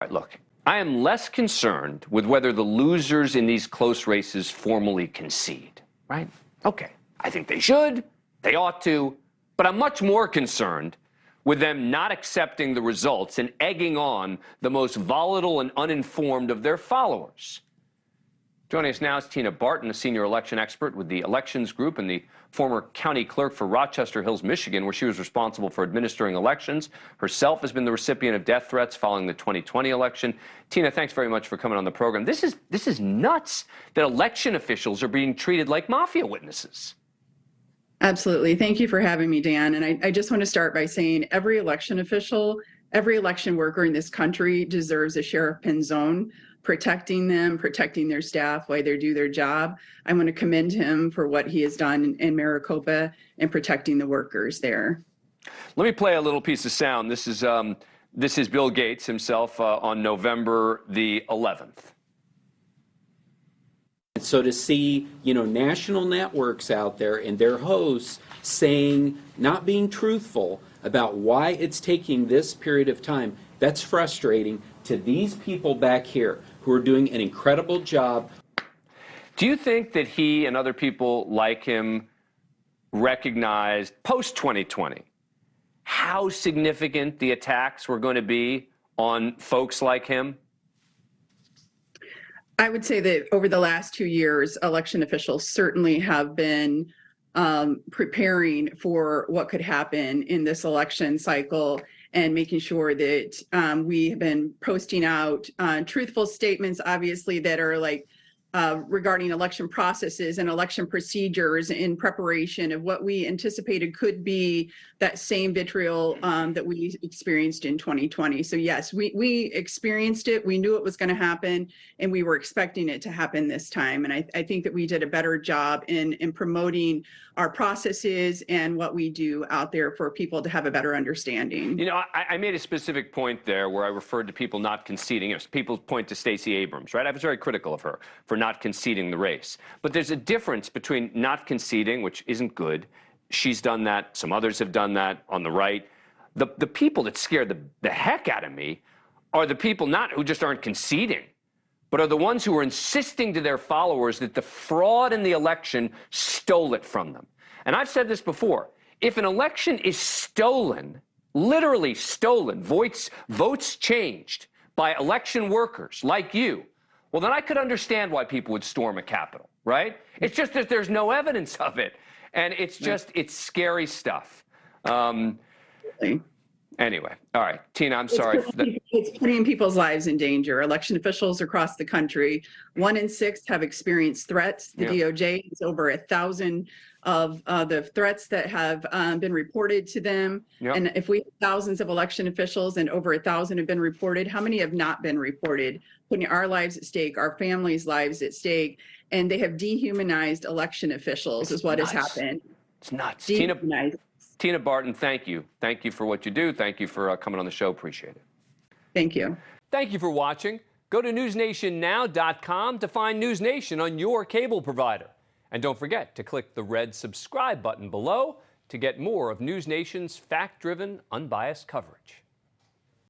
Right, look, I am less concerned with whether the losers in these close races formally concede, right? Okay, I think they should, they ought to, but I'm much more concerned with them not accepting the results and egging on the most volatile and uninformed of their followers. Joining us now is Tina Barton, a senior election expert with the Elections Group and the former county clerk for Rochester Hills, Michigan, where she was responsible for administering elections. Herself has been the recipient of death threats following the 2020 election. Tina, thanks very much for coming on the program. This is nuts that election officials are being treated like mafia witnesses. Absolutely. Thank you for having me, Dan. And I just want to start by saying every election official, every election worker in this country deserves a sheriff pin zone, protecting them, protecting their staff while they do their job. I want to commend him for what he has done in Maricopa and protecting the workers there. Let me play a little piece of sound. This is Bill Gates himself on November the 11th. So to see, national networks out there and their hosts saying, not being truthful about why it's taking this period of time, that's frustrating to these people back here who are doing an incredible job. Do you think that he and other people like him recognized post-2020 how significant the attacks were going to be on folks like him? I would say that over the last 2 years, election officials certainly have been preparing for what could happen in this election cycle and making sure that we have been posting out truthful statements, obviously, that are like regarding election processes and election procedures in preparation of what we anticipated could be that same vitriol that we experienced in 2020. So yes, we experienced it. We knew it was going to happen, and we were expecting it to happen this time. And I think that we did a better job in promoting our processes and what we do out there for people to have a better understanding. I made a specific point there where I referred to people not conceding. People point to Stacey Abrams, right? I was very critical of her for not conceding the race. But there's a difference between not conceding, which isn't good. She's done that. Some others have done that on the right. The people that scare the heck out of me are the people not who just aren't conceding, but are the ones who are insisting to their followers that the fraud in the election stole it from them. And I've said this before. If an election is stolen, literally stolen, votes changed by election workers like you, well, then I could understand why people would storm a Capitol, right? It's just that there's no evidence of it. And it's just, it's scary stuff. Anyway, all right, Tina, I'm sorry. It's putting people's lives in danger. Election officials across the country, 1 in 6 have experienced threats. The DOJ is over 1,000 of the threats that have been reported to them. And if we have thousands of election officials and over 1,000 have been reported, how many have not been reported? Putting our lives at stake, our families' lives at stake, and they have dehumanized election officials is what has happened. It's nuts. Tina Barton, thank you. Thank you for what you do. Thank you for coming on the show. Appreciate it. Thank you. Thank you for watching. Go to newsnationnow.com to find NewsNation on your cable provider. And don't forget to click the red subscribe button below to get more of NewsNation's fact-driven, unbiased coverage.